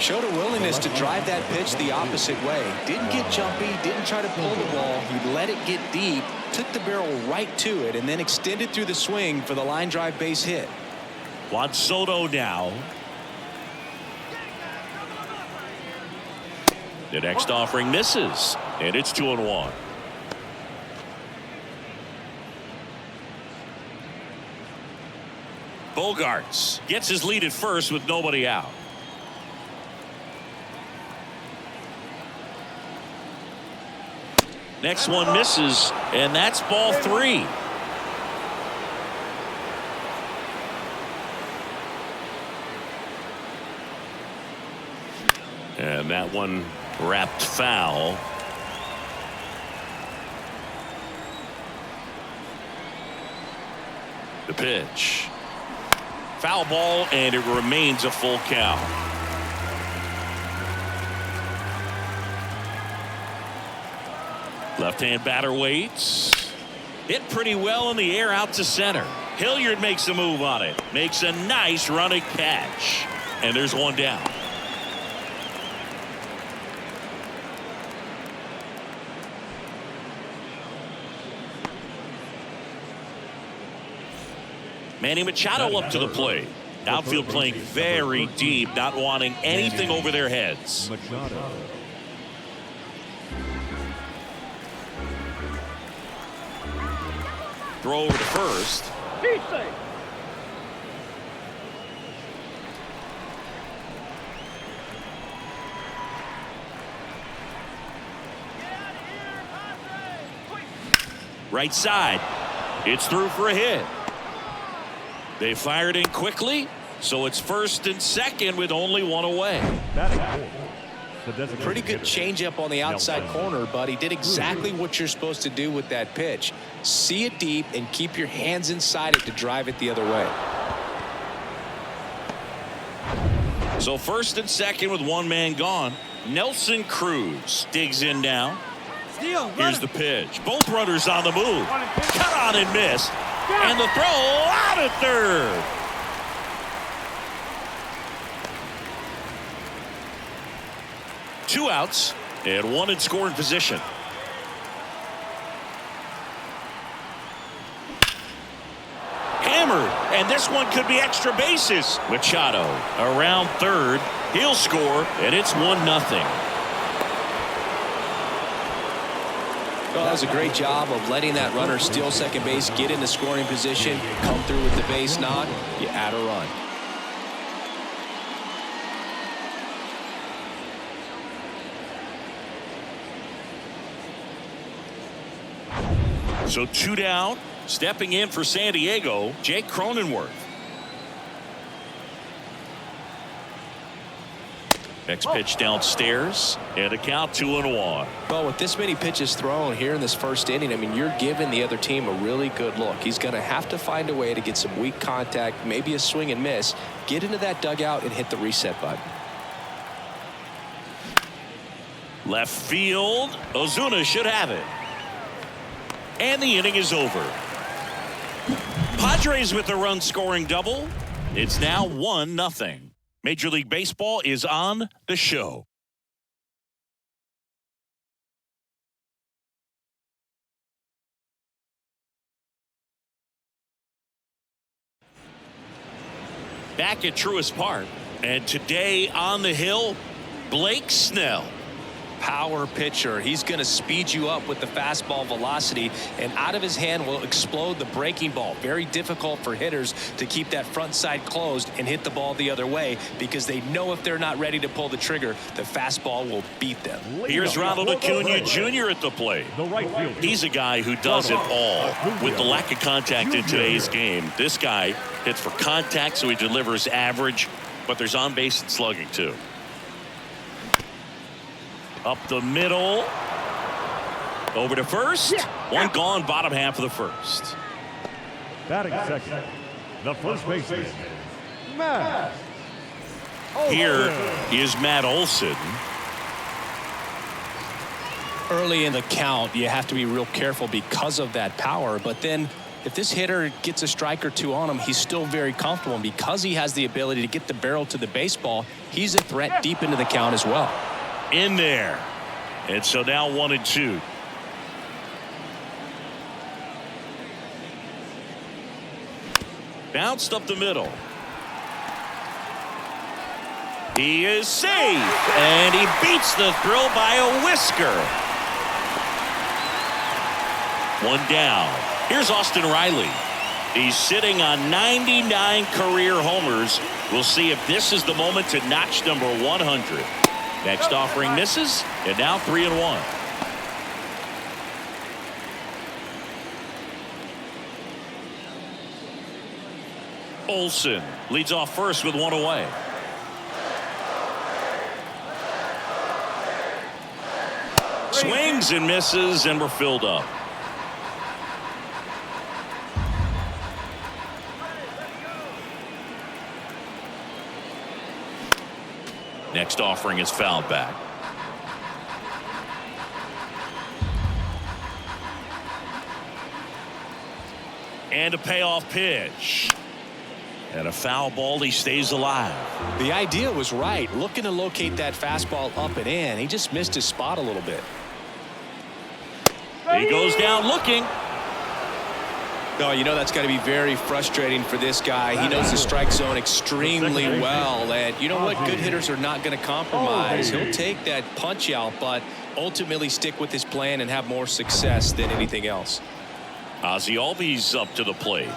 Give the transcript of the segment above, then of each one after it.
Showed a willingness to drive that pitch the opposite way. Didn't get jumpy, didn't try to pull the ball. He let it get deep, took the barrel right to it, and then extended through the swing for the line drive base hit. Juan Soto now. The next offering misses, and it's 2-1. Bogarts gets his lead at first with nobody out. Next one misses, and that's ball 3. And that one wrapped foul. The pitch. Foul ball, and it remains a full count. Left-hand batter waits. Hit pretty well in the air out to center. Hilliard makes a move on it. Makes a nice running catch. And there's one down. Manny Machado up to the plate. Outfield playing very deep, not wanting anything over their heads. Throw over to first. Right side. It's through for a hit. They fired in quickly, so it's first and second with only one away. Pretty good changeup on the outside corner, but he did exactly what you're supposed to do with that pitch. See it deep and keep your hands inside it to drive it the other way. So first and second with one man gone. Nelson Cruz digs in now. Here's the pitch. Both runners on the move. Cut on and miss. And the throw out at third. Two outs and one in scoring position. Hammered, and this one could be extra bases. Machado around third. He'll score, and it's 1-0. Well, that was a great job of letting that runner steal second base, get into scoring position, come through with the base knock. You add a run. So 2 down. Stepping in for San Diego, Jake Cronenworth. Next pitch downstairs, and a count 2-1. Well, with this many pitches thrown here in this first inning, I mean, you're giving the other team a really good look. He's going to have to find a way to get some weak contact, maybe a swing and miss, get into that dugout and hit the reset button. Left field, Ozuna should have it. And the inning is over. Padres with a run-scoring double. It's now 1-0. Major League Baseball is on the show. Back at Truist Park, and today on the hill, Blake Snell. Power pitcher. He's going to speed you up with the fastball velocity, and out of his hand will explode the breaking ball. Very difficult for hitters to keep that front side closed and hit the ball the other way, because they know if they're not ready to pull the trigger, the fastball will beat them. Here's Ronald Acuna Jr. at the plate. He's a guy who does it all. With the lack of contact in today's game, this guy hits for contact, so he delivers average, but there's on base and slugging too. Up the middle. Over to first. One gone, bottom half of the first. Batting second, the first baseman, Matt. Here is Matt Olson. Early in the count, you have to be real careful because of that power, but then If this hitter gets a strike or two on him, he's still very comfortable. And because he has the ability to get the barrel to the baseball, he's a threat deep into the count as well. In there. And so now 1-2. Bounced up the middle. He is safe. And he beats the throw by a whisker. One down. Here's Austin Riley. He's sitting on 99 career homers. We'll see if this is the moment to notch number 100. Next offering misses, and now 3-1. Olsen leads off first with one away. Swings and misses, and we're filled up. Next offering is fouled back. And a payoff pitch. And a foul ball. He stays alive. The idea was right. Looking to locate that fastball up and in. He just missed his spot a little bit. He goes down looking. Oh, you know that's got to be very frustrating for this guy. He knows the strike zone extremely well. And you know what? Good hitters are not going to compromise. He'll take that punch out, but ultimately stick with his plan and have more success than anything else. Ozzie Albies up to the plate.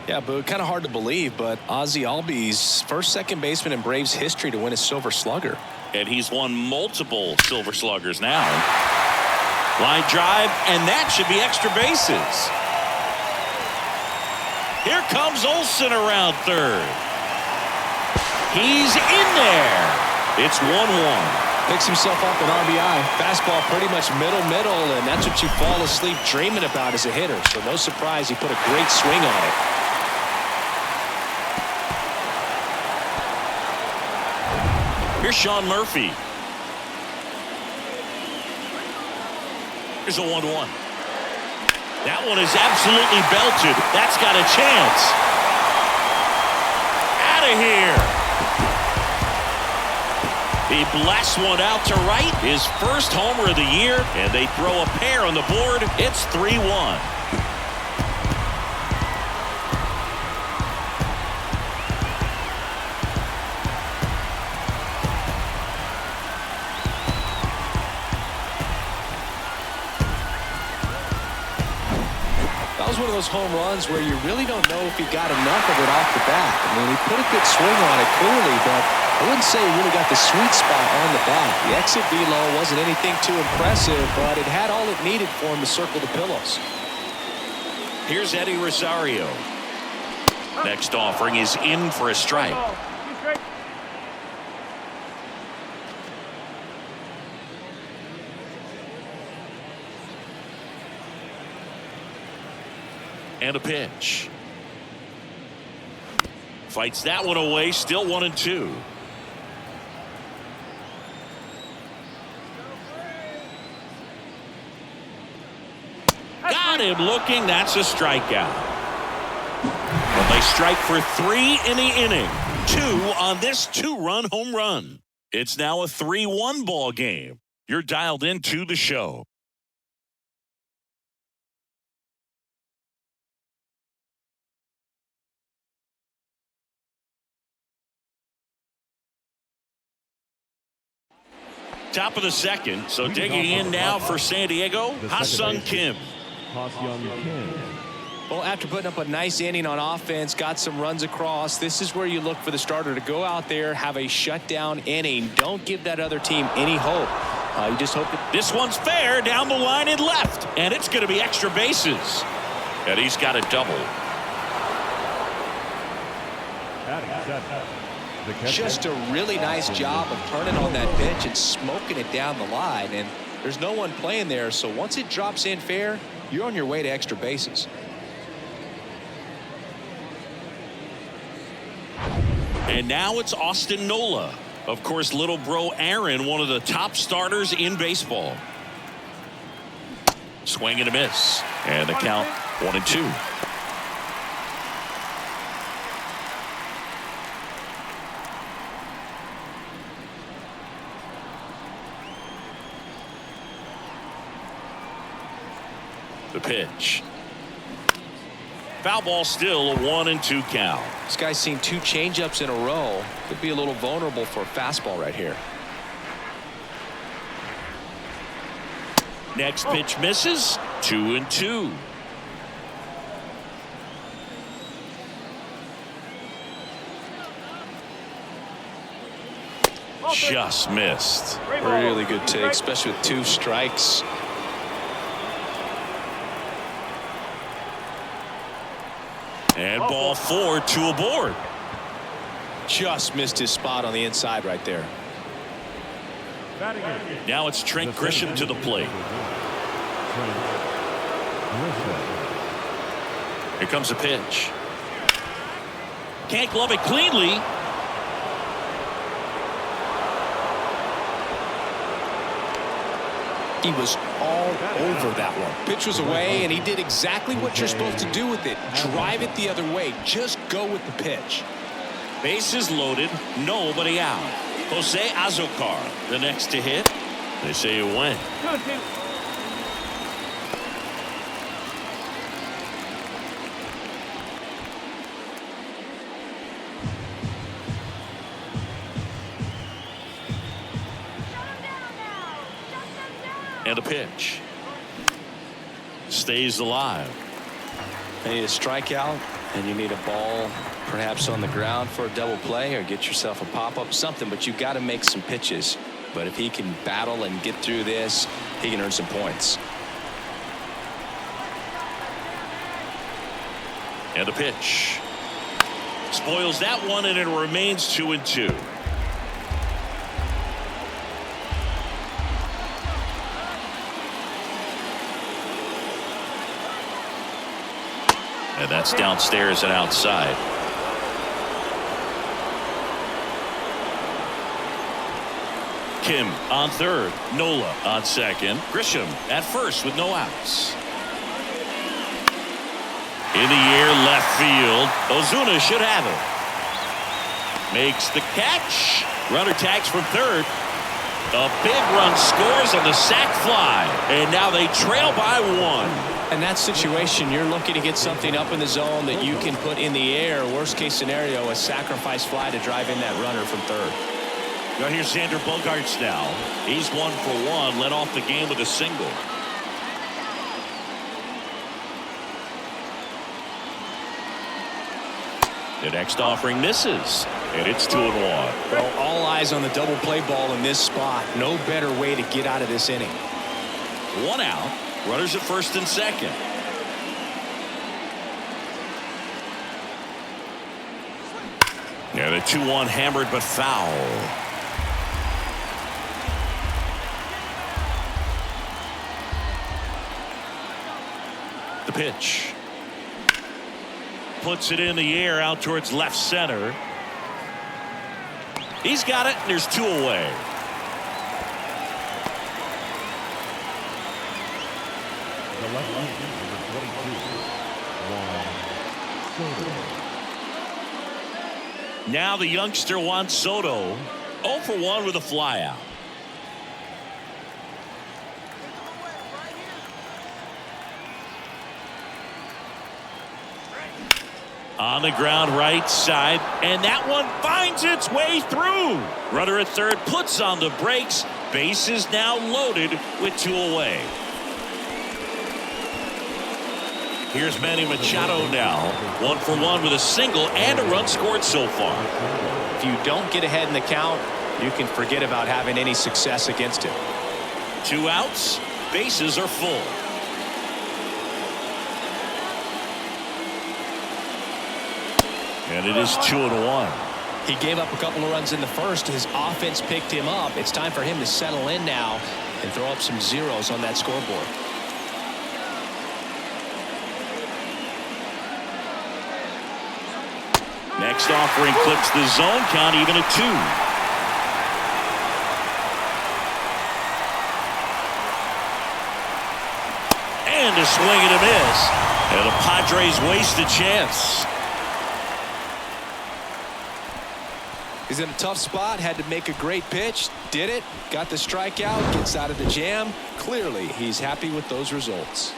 Yeah, but kind of hard to believe, but Ozzie Albies, first second baseman in Braves history to win a Silver Slugger. And he's won multiple Silver Sluggers now. Line drive, and that should be extra bases. Here comes Olsen around third. He's in there. It's 1-1. Picks himself off an RBI. Fastball pretty much middle, and that's what you fall asleep dreaming about as a hitter. So no surprise he put a great swing on it. Here's Sean Murphy. Here's a 1-1. That one is absolutely belted. That's got a chance. Out of here. He blasts one out to right. His first homer of the year, and they throw a pair on the board. It's 3-1. One of those home runs where you really don't know if he got enough of it off the bat. I mean, he put a good swing on it clearly, but I wouldn't say he really got the sweet spot on the bat. The exit velo wasn't anything too impressive, but it had all it needed for him to circle the pillows. Here's Eddie Rosario. Next offering is in for a strike. And a pitch. Fights that one away. Still 1-2. Got him looking. That's a strikeout. Well, they strike for 3 in the inning. 2 on this 2-run home run. It's now a 3-1 ball game. You're dialed into the show. Top of the second, so digging in now for San Diego, Ha-Sung Kim. Well, after putting up a nice inning on offense, got some runs across, this is where you look for the starter to go out there, have a shutdown inning. Don't give that other team any hope. You just hope that this one's fair down the line and left, and it's going to be extra bases. And he's got a double. Just a really nice job of turning on that pitch and smoking it down the line, and there's no one playing there, so once it drops in fair, you're on your way to extra bases. And now it's Austin Nola. Of course, little bro Aaron, one of the top starters in baseball. Swing and a miss. And the count 1-2. The pitch. Foul ball, still a 1-2 count. This guy's seen 2 changeups in a row. Could be a little vulnerable for a fastball right here. Next pitch misses. 2-2. Just missed. Really good take, especially with 2 strikes. And ball 4, 2 aboard. Just missed his spot on the inside right there. Now it's Trent Grisham to the plate. Here comes a pitch. Can't glove it cleanly. He was all over that one. Pitch was away, and he did exactly what you're supposed to do with it. Drive it the other way. Just go with the pitch. Bases loaded, nobody out. Jose Azocar, the next to hit. They say it went. And a pitch. Stays alive. You need a strikeout, and you need a ball perhaps on the ground for a double play, or get yourself a pop-up, something, but you've got to make some pitches. But if he can battle and get through this, he can earn some points. And a pitch. Spoils that one, and it remains 2-2. And that's downstairs and outside. Kim on third. Nola on second. Grisham at first with no outs. In the air, left field. Ozuna should have it. Makes the catch. Runner tags from third. A big run scores on the sac fly. And now they trail by 1. In that situation, you're looking to get something up in the zone that you can put in the air. Worst case scenario, a sacrifice fly to drive in that runner from third. Now here's Xander Bogaerts now. He's 1 for 1, led off the game with a single. The next offering misses, and it's 2-1. Well, all eyes on the double play ball in this spot. No better way to get out of this inning. 1 out. Runners at first and second. Yeah, the 2-1 hammered but foul. The pitch. Puts it in the air out towards left center. He's got it, and there's 2 away. Now the youngster Juan Soto 0 for 1 with a flyout. On the ground right side, and that one finds its way through. Runner at third puts on the brakes. Bases now loaded with 2 away. Here's Manny Machado now. 1 for 1 with a single and a run scored so far. If you don't get ahead in the count, you can forget about having any success against it. 2 outs. Bases are full. And it is 2-1. He gave up a couple of runs in the first. His offense picked him up. It's time for him to settle in now and throw up some zeros on that scoreboard. Next offering clips the zone count even at 2. And a swing and a miss. And the Padres waste a chance. He's in a tough spot, had to make a great pitch, did it, got the strikeout, gets out of the jam. Clearly, he's happy with those results.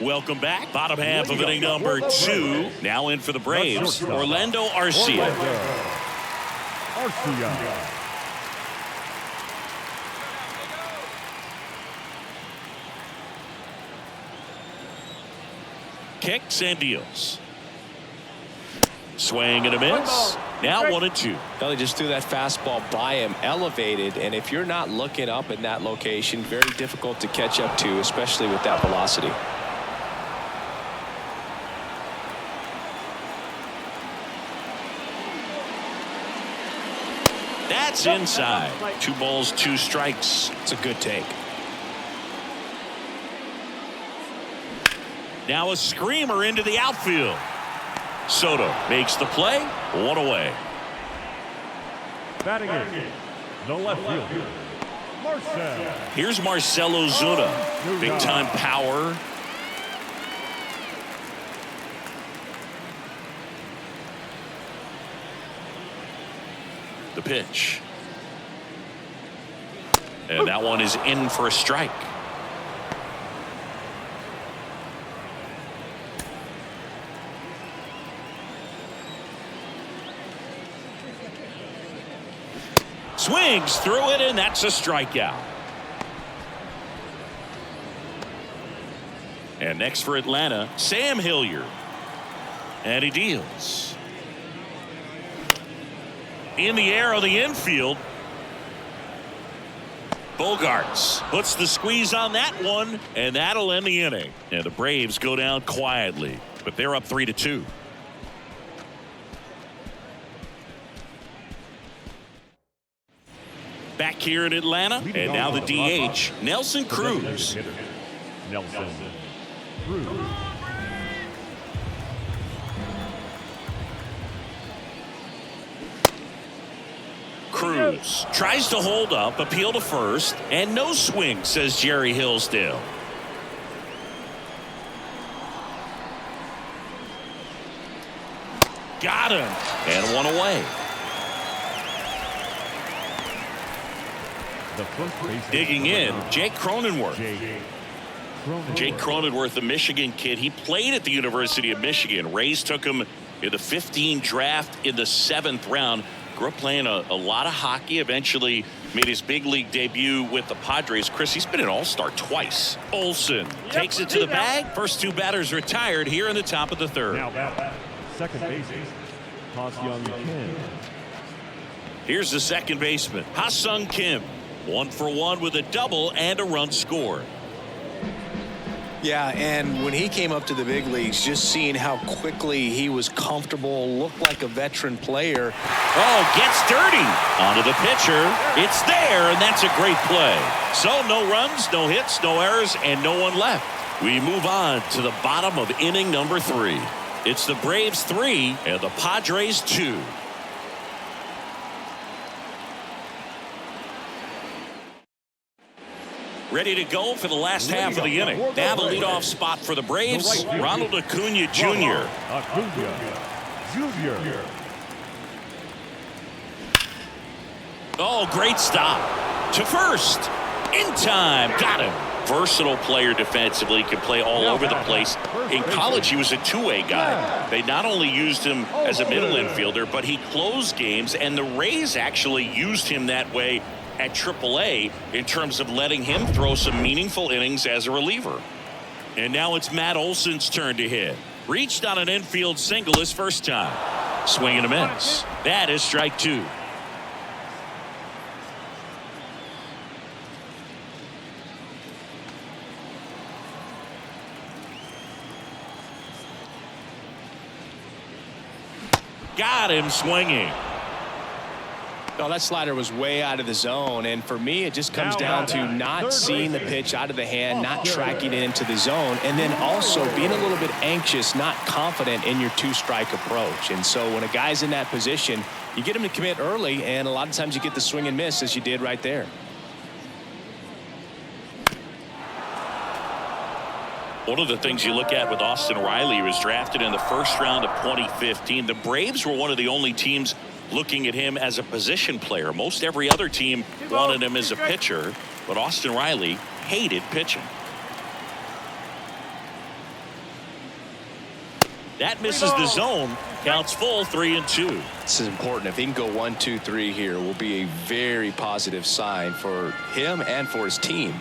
Welcome back. Bottom half of inning number 2. Now in for the Braves, Orlando Arcia. Kicks and deals. Swing and a miss. Now 1-2. Well, he just threw that fastball by him, elevated, and if you're not looking up in that location, very difficult to catch up to, especially with that velocity. That's inside. 2 balls, 2 strikes. It's a good take. Now a screamer into the outfield. Soto makes the play. 1 away. Batting in the left field, Marcell. Here's Marcell Ozuna. Big time power. The pitch. And that one is in for a strike. Swings through it, and that's a strikeout. And next for Atlanta, Sam Hilliard. And he deals. In the air on the infield. Bogarts puts the squeeze on that one, and that'll end the inning. And the Braves go down quietly, but they're up 3-2. Back here in Atlanta, and now the DH, Nelson Cruz. Nelson Cruz. Cruz tries to hold up, appeal to first, and no swing, says Jerry Hillsdale. Got him, and 1 away. Digging in, Jake Cronenworth. Jake Cronenworth, the Michigan kid. He played at the University of Michigan. Rays took him in the 15 draft in the 7th round. Grew up playing a lot of hockey. Eventually made his big league debut with the Padres. Chris, he's been an all-star twice. Olsen takes it to the bag. First 2 batters retired here in the top of the 3rd. Now second baseman, Ha-Seong Kim. Here's the second baseman, Ha-Seong Kim. 1 for 1 with a double and a run scored. Yeah, and when he came up to the big leagues, just seeing how quickly he was comfortable, looked like a veteran player. Oh, gets dirty. Onto the pitcher. It's there, and that's a great play. So no runs, no hits, no errors, and no one left. We move on to the bottom of inning number 3. It's the Braves 3 and the Padres 2. Ready to go for the last half of the inning. They have a leadoff spot for the Braves. Ronald Acuna Jr. Oh, great stop. To first. In time. Got him. Versatile player defensively. Can play all over the place. In college, he was a two-way guy. They not only used him as a middle infielder, but he closed games, and the Rays actually used him that way at AAA in terms of letting him throw some meaningful innings as a reliever. And now it's Matt Olson's turn to hit. Reached on an infield single his first time. Swing and a miss. That is strike 2. Got him swinging. No, that slider was way out of the zone, and for me, it just comes down to not seeing the pitch out of the hand, not tracking it into the zone, and then also being a little bit anxious, not confident in your two-strike approach. And so when a guy's in that position, you get him to commit early, and a lot of times you get the swing and miss, as you did right there. One of the things you look at with Austin Riley, he was drafted in the first round of 2015. The Braves were one of the only teams looking at him as a position player. Most every other team wanted him as a pitcher, but Austin Riley hated pitching. That misses the zone. Counts full, 3-2. This is important. If he can go 1, 2, 3 here, will be a very positive sign for him and for his team.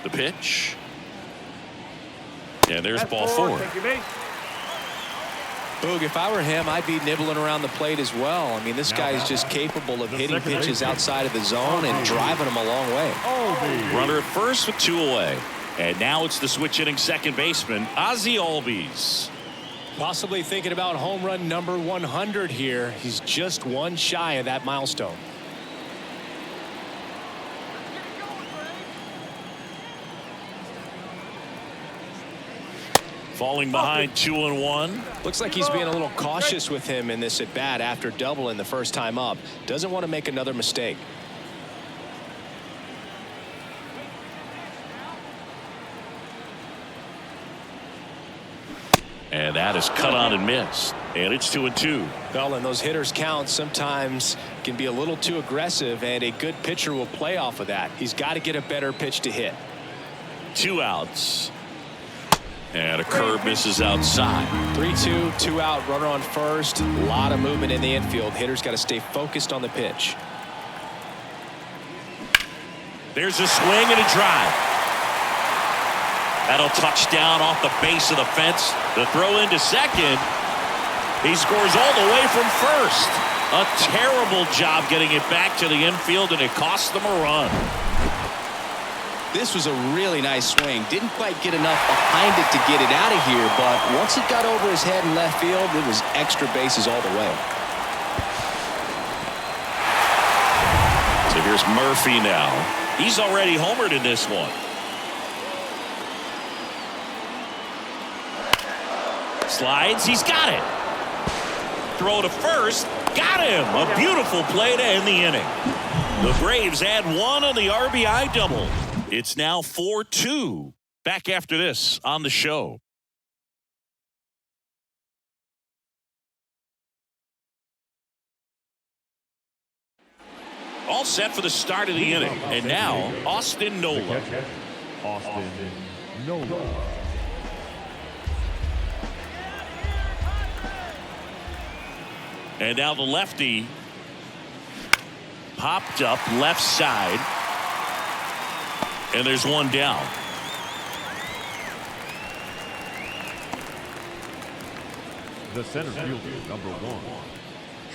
The pitch. And there's ball 4. Boog, if I were him, I'd be nibbling around the plate as well. I mean, this guy is just capable of hitting pitches outside of the zone and driving them a long way. Runner at first with 2 away. And now it's the switch hitting second baseman, Ozzie Albies. Possibly thinking about home run number 100 here. He's just one shy of that milestone. Falling behind 2-1. Looks like he's being a little cautious with him in this at bat after doubling the first time up. Doesn't want to make another mistake. And that is cut on and missed. And it's 2-2. Well, and those hitters count sometimes can be a little too aggressive, and a good pitcher will play off of that. He's got to get a better pitch to hit. 2 outs. And a curve misses outside. 3-2, 2 out, runner on first. A lot of movement in the infield. Hitters got to stay focused on the pitch. There's a swing and a drive. That'll touch down off the base of the fence. The throw into second. He scores all the way from first. A terrible job getting it back to the infield, and it cost them a run. This was a really nice swing. Didn't quite get enough behind it to get it out of here, but once it got over his head in left field, it was extra bases all the way. So here's Murphy now. He's already homered in this one. Slides, he's got it. Throw to first, got him. A beautiful play to end the inning. The Braves add 1 on the RBI double. It's now 4-2. Back after this on the show. All set for the start of the inning. And now, Austin Nola. Austin Nola. And now the lefty popped up left side. And there's one down. The center fielder, number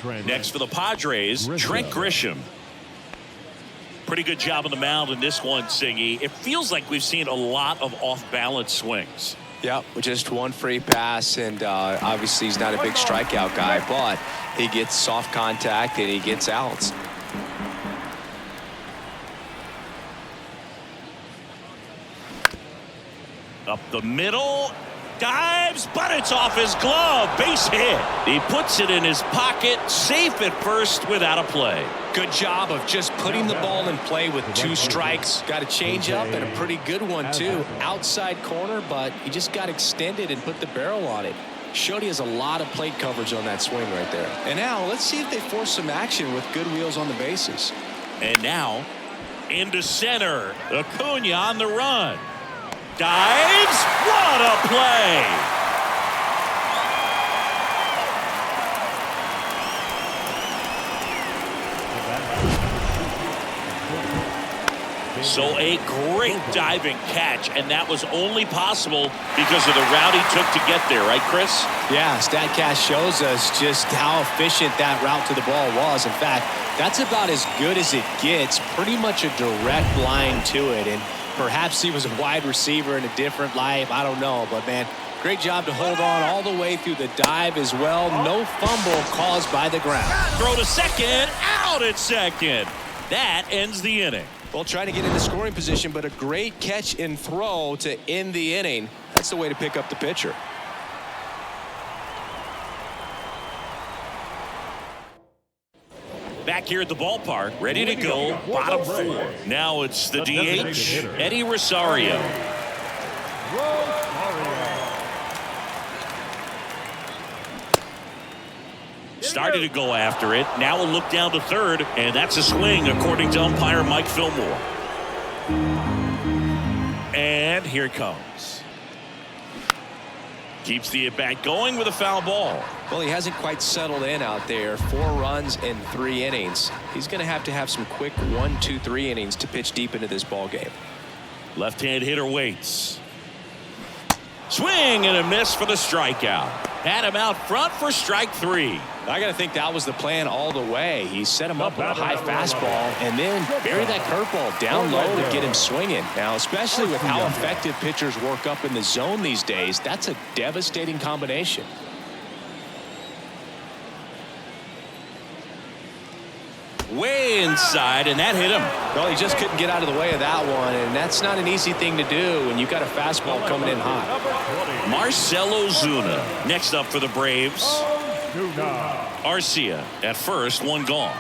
1. Next for the Padres, Trent Grisham. Pretty good job on the mound in this one, Singy. It feels like we've seen a lot of off-balance swings. Yeah, with just one free pass, and obviously he's not a big strikeout guy, but he gets soft contact and he gets outs. Up the middle, dives, but it's off his glove. Base hit. He puts it in his pocket, safe at first without a play. Good job of just putting the ball in play with 2 strikes. Got a change up and a pretty good one too. Outside corner, but he just got extended and put the barrel on it. Showed he has a lot of plate coverage on that swing right there. And now let's see if they force some action with good wheels on the bases. And now into center. Acuna on the run. Dives. What a play. So a great diving catch, and that was only possible because of the route he took to get there, right, Chris? Yeah, StatCast shows us just how efficient that route to the ball was. In fact, that's about as good as it gets. Pretty much a direct line to it. And Perhaps he was a wide receiver in a different life. I don't know. But, man, great job to hold on all the way through the dive as well. No fumble caused by the ground. Throw to second. Out at second. That ends the inning. Well, trying to get into scoring position, but a great catch and throw to end the inning. That's the way to pick up the pitcher. Back here at the ballpark, ready to go, bottom four. Now it's the DH, Eddie Rosario. Started to go after it. Now we'll look down to third, and that's a swing according to umpire Mike Fillmore. And here it comes. Keeps the at-bat going with a foul ball. Well, he hasn't quite settled in out there. 4 runs in 3 innings. He's going to have some quick 1, 2, 3 innings to pitch deep into this ball game. Left-hand hitter waits. Swing and a miss for the strikeout. Had him out front for strike 3. I got to think that was the plan all the way. He set him up with a high fastball and then buried that curveball down low to get him swinging. Now, especially with how effective pitchers work up in the zone these days, that's a devastating combination. Way inside, and that hit him. Well, he just couldn't get out of the way of that one, and that's not an easy thing to do when you've got a fastball coming in hot. Marcell Ozuna next up for the Braves. Arcia at first, 1 gone.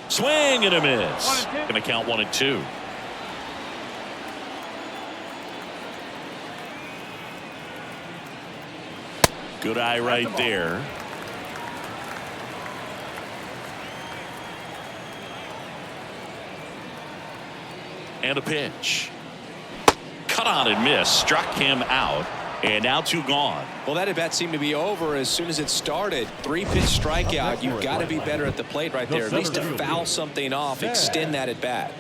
Swing and a miss. Gonna count 1 and 2. Good eye right there. And a pitch. Cut on and miss. Struck him out. And now 2 gone. Well, that at bat seemed to be over as soon as it started. 3-pitch strikeout. You've got to be better at the plate right there. At least to foul something off, extend that at bat.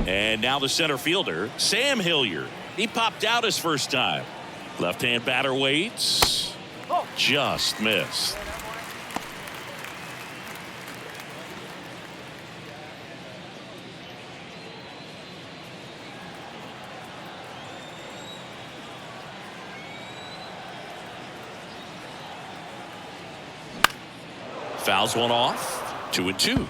And now the center fielder, Sam Hilliard. He popped out his first time. Left-hand batter waits. Just missed. Fouls one off. 2 and 2.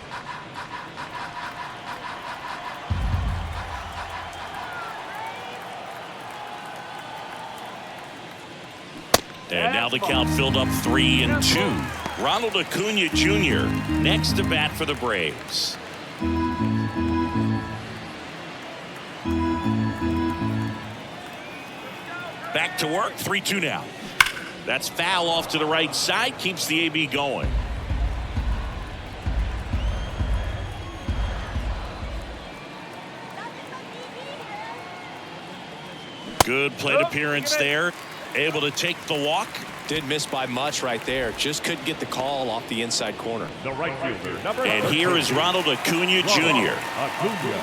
And now the count filled up 3 and 2. Ronald Acuna Jr. next to bat for the Braves. Back to work. 3-2 now. That's foul off to the right side. Keeps the AB going. Good plate appearance there. Able to take the walk. Didn't miss by much right there. Just couldn't get the call off the inside corner. The right fielder. And here is Ronald Acuna Jr.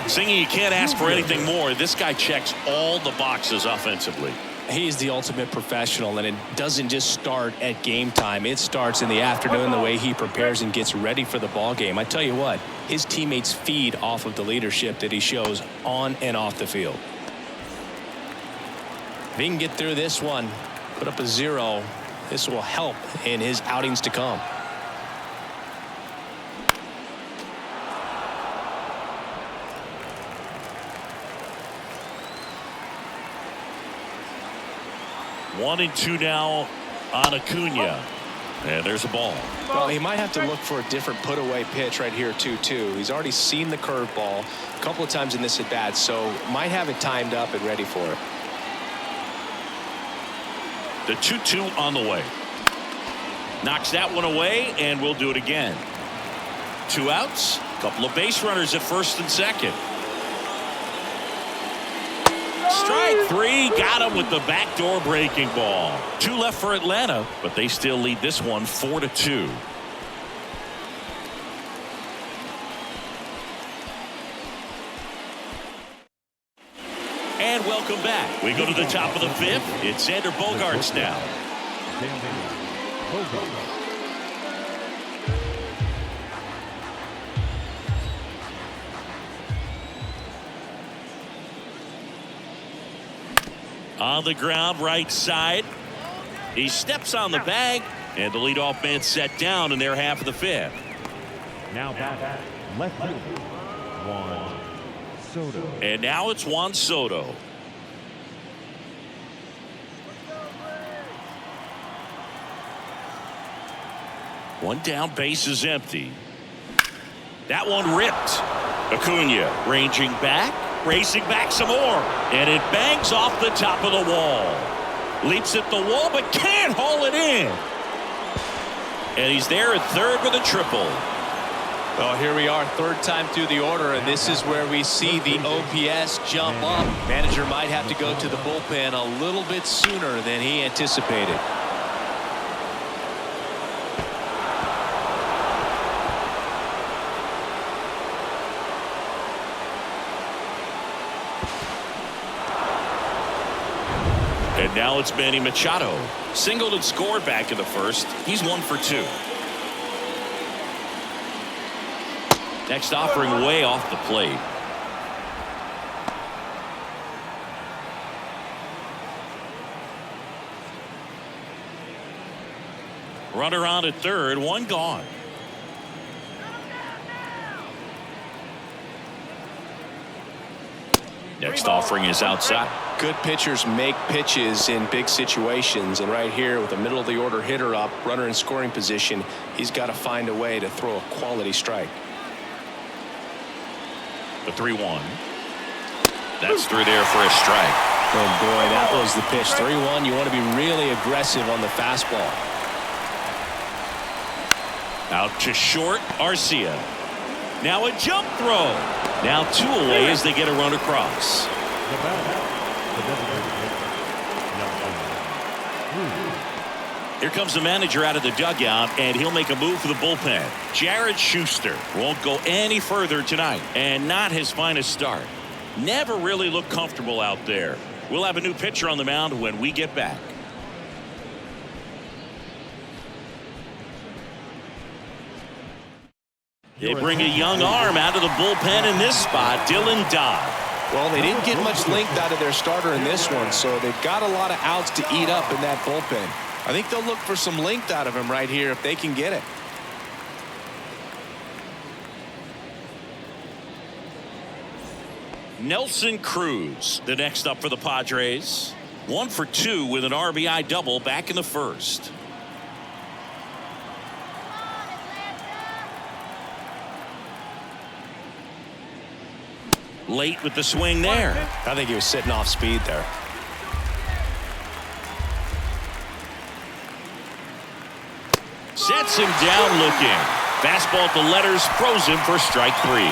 Singing, you can't ask for anything more. This guy checks all the boxes offensively. He's the ultimate professional, and it doesn't just start at game time. It starts in the afternoon, the way he prepares and gets ready for the ball game. I tell you what, his teammates feed off of the leadership that he shows on and off the field. If he can get through this one, put up a 0, this will help in his outings to come. One and 2 now on Acuna. And there's a ball. Well, he might have to look for a different put-away pitch right here, 2-2. He's already seen the curveball a couple of times in this at-bat, so might have it timed up and ready for it. The 2-2 on the way. Knocks that one away, and we'll do it again. 2 outs. Couple of base runners at first and second. Strike 3. Got him with the backdoor breaking ball. 2 left for Atlanta, but they still lead this one 4-2. And welcome back. We go to the top of the fifth. It's Xander Bogaerts now. On the ground, right side. He steps on the bag, and the leadoff man set down in their half of the fifth. Now back left field, Juan Soto. And now it's Juan Soto. One down, base is empty. That one ripped. Acuna ranging back, racing back some more, and it bangs off the top of the wall. Leaps at the wall, but can't haul it in. And he's there at third with a triple. Well, here we are, third time through the order, and this is where we see the OPS jump up. Manager might have to go to the bullpen a little bit sooner than he anticipated. And now it's Manny Machado. Singled and scored back in the first. He's 1 for 2. Next offering way off the plate. Runner on at third, one gone. Next offering is outside. Good pitchers make pitches in big situations, and right here with a middle of the order hitter up, runner in scoring position, he's got to find a way to throw a quality strike. The 3-1. That's through there for a strike. Oh boy, that was the pitch. 3-1. You want to be really aggressive on the fastball. Out to short, Arcia. Now a jump throw. Now 2 away as they get a run across. Here comes the manager out of the dugout, and he'll make a move for the bullpen. Jared Schuster won't go any further tonight, and not his finest start. Never really looked comfortable out there. We'll have a new pitcher on the mound when we get back. They bring a young arm out of the bullpen in this spot, Dylan Dodd. Well, they didn't get much length out of their starter in this one, so they've got a lot of outs to eat up in that bullpen. I think they'll look for some length out of him right here if they can get it. Nelson Cruz, the next up for the Padres. 1 for 2 with an RBI double back in the first. Late with the swing there. I think he was sitting off speed there. Sets him down looking. Fastball at the letters, frozen for strike 3.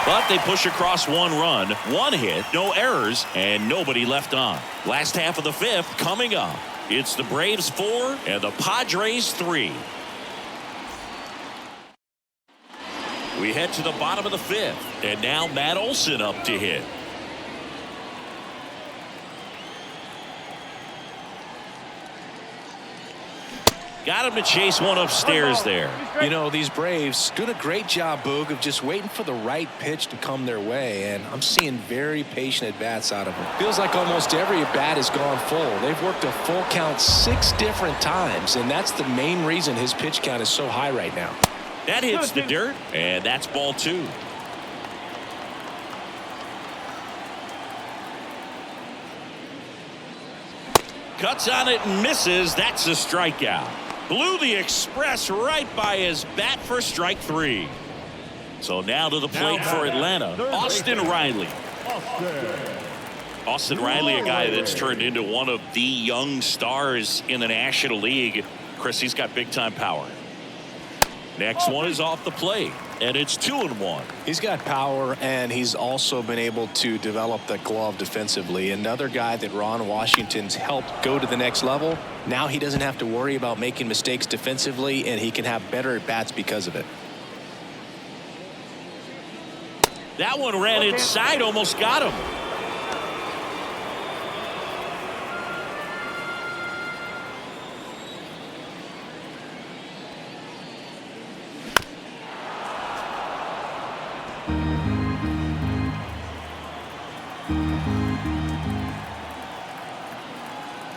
But they push across 1 run, 1 hit, no errors, and nobody left on. Last half of the fifth coming up. It's the Braves 4 and the Padres 3. We head to the bottom of the fifth, and now Matt Olson up to hit. Got him to chase one upstairs there. You know, these Braves doing a great job, Boog, of just waiting for the right pitch to come their way, and I'm seeing very patient at-bats out of them. Feels like almost every at-bat has gone full. They've worked a full count 6 different times, and that's the main reason his pitch count is so high right now. That hits the dirt, and that's ball 2. Cuts on it and misses. That's a strikeout. Blew the express right by his bat for strike 3. So now to the plate for Atlanta, Austin Riley. Austin Riley, a guy that's turned into one of the young stars in the National League. Chris, he's got big-time power. Next one is off the plate, and it's 2-1. He's got power, and he's also been able to develop the glove defensively. Another guy that Ron Washington's helped go to the next level. Now he doesn't have to worry about making mistakes defensively, and he can have better at-bats because of it. That one ran inside, almost got him.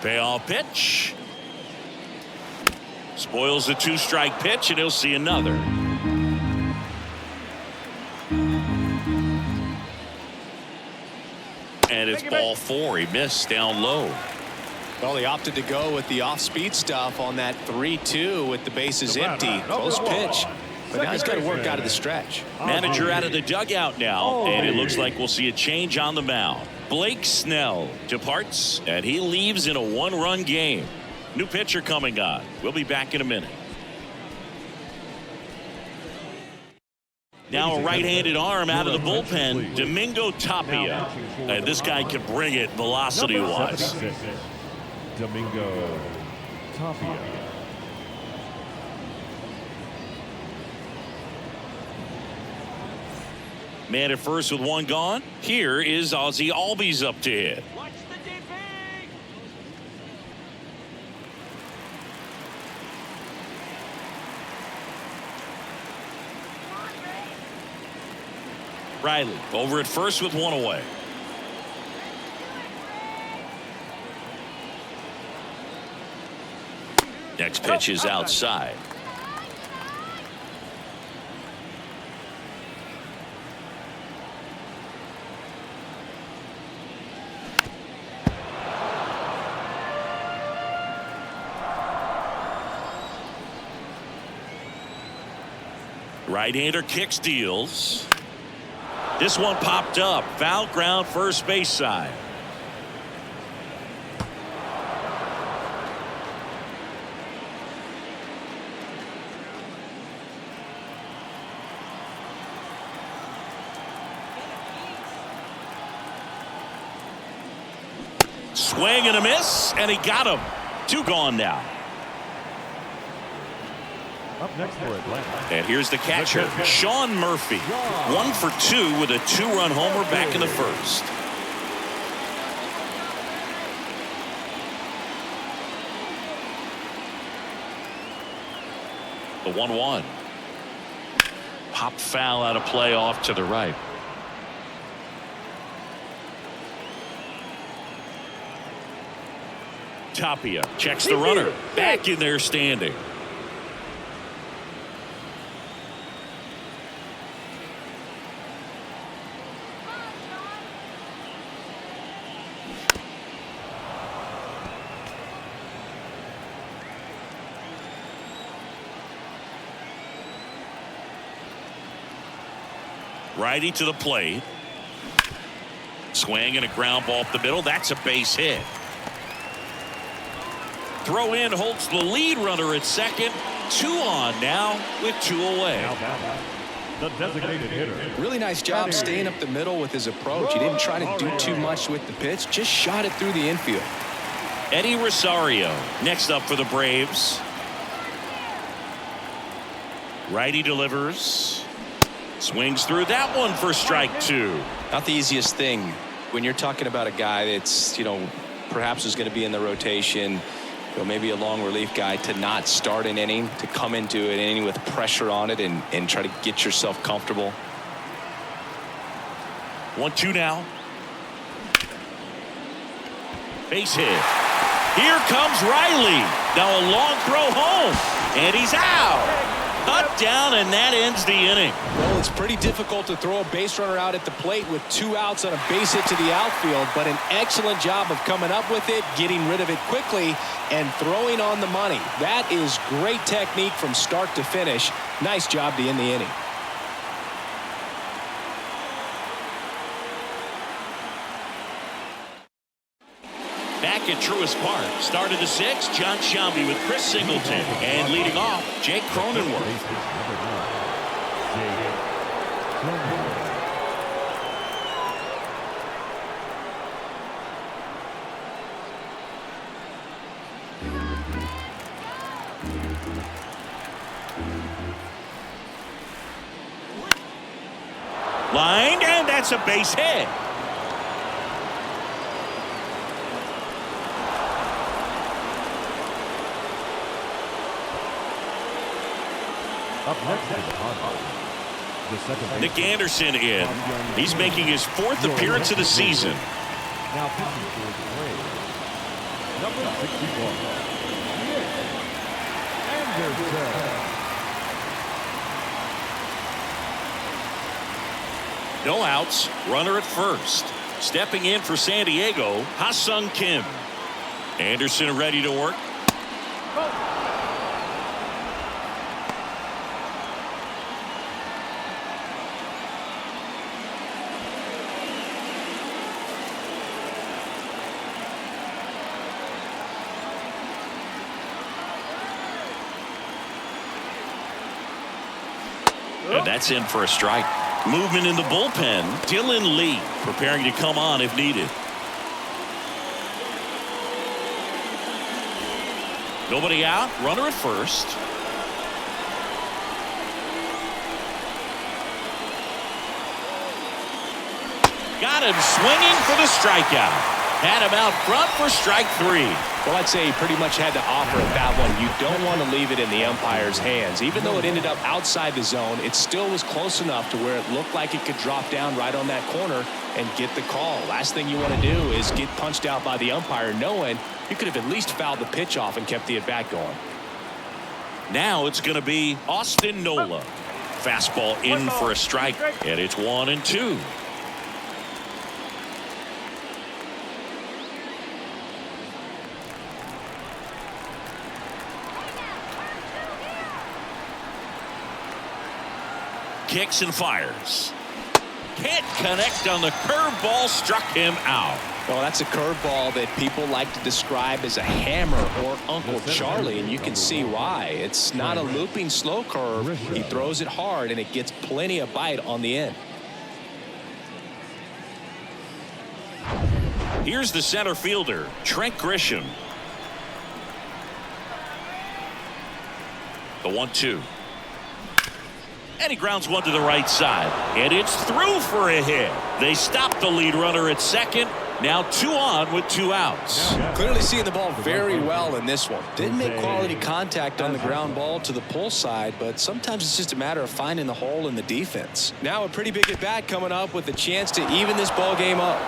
Payoff pitch. Spoils the 2-strike pitch, and he'll see another. And it's ball 4. He missed down low. Well, he opted to go with the off-speed stuff on that 3-2 with the bases empty. Close pitch. But now he's got to work out of the stretch. Manager out of the dugout now, and it looks like we'll see a change on the mound. Blake Snell departs, and he leaves in a 1-run game. New pitcher coming on. We'll be back in a minute. Now a right-handed arm out of the bullpen, Domingo Tapia. And this guy can bring it velocity-wise. Domingo Tapia. Man at first with 1 gone. Here is Ozzie Albies up to hit. Riley over at first with 1 away. Next pitch is outside. Right-hander kick steals. This one popped up. Foul ground first base side. Swing and a miss, and he got him. 2 gone now. Up next for Atlanta. And here's the catcher, Sean Murphy. 1 for 2 with a 2-run homer back in the first. The 1-1. Pop foul out of play off to the right. Tapia checks the runner. Back in there standing. Righty to the plate. Swing and a ground ball up the middle. That's a base hit. Throw in Holtz the lead runner at second. 2 on now with 2 away. The designated hitter. Really nice job staying up the middle with his approach. He didn't try to do too much with the pitch. Just shot it through the infield. Eddie Rosario next up for the Braves. Righty delivers. Swings through that one for strike 2. Not the easiest thing when you're talking about a guy that's, perhaps is going to be in the rotation, maybe a long relief guy, to not start an inning, to come into an inning with pressure on it and try to get yourself comfortable. 1-2 now. Base hit. Here comes Riley. Now a long throw home, and he's out. Cut down, and that ends the inning. Well, it's pretty difficult to throw a base runner out at the plate with 2 outs on a base hit to the outfield, but an excellent job of coming up with it, getting rid of it quickly, and throwing on the money. That is great technique from start to finish. Nice job to end the inning. Back at Truist Park, start of the 6th, John Sciambi with Chris Singleton, and leading off, Jake Cronenworth. Lined, and that's a base hit. Up next is the second Nick Anderson in. He's making his 4th appearance of the season. Now pitching for the Braves, Number 61. Anderson. No outs, runner at first. Stepping in for San Diego, Ha-Sung Kim. Anderson ready to work. And that's in for a strike. Movement in the bullpen. Dylan Lee preparing to come on if needed. Nobody out. Runner at first. Got him swinging for the strikeout. Had him out front for strike 3. Well, I'd say he pretty much had to offer at that one. You don't want to leave it in the umpire's hands. Even though it ended up outside the zone, it still was close enough to where it looked like it could drop down right on that corner and get the call. Last thing you want to do is get punched out by the umpire knowing you could have at least fouled the pitch off and kept the at-bat going. Now it's going to be Austin Nola. Fastball in for a strike, and it's 1-2. Kicks and fires. Can't connect on the curveball, struck him out. Well, that's a curveball that people like to describe as a hammer or Uncle Charlie, and you can see why. It's not a looping slow curve. He throws it hard, and it gets plenty of bite on the end. Here's the center fielder, Trent Grisham. The 1-2. And he grounds one to the right side. And it's through for a hit. They stop the lead runner at second. Now 2 on with 2 outs. Clearly seeing the ball very well in this one. Didn't make quality contact on the ground ball to the pull side, but sometimes it's just a matter of finding the hole in the defense. Now a pretty big at bat coming up with a chance to even this ball game up.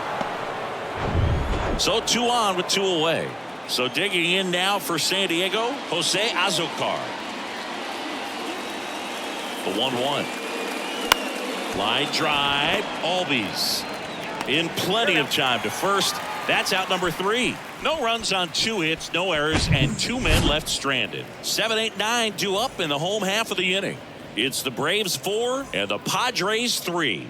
So 2 on with 2 away. So digging in now for San Diego, Jose Azocar. The 1-1. Line drive. Albies in plenty of time to first. That's out number 3. No runs on 2 hits, no errors, and 2 men left stranded. 7, 8, 9 due up in the home half of the inning. It's the Braves 4 and the Padres 3.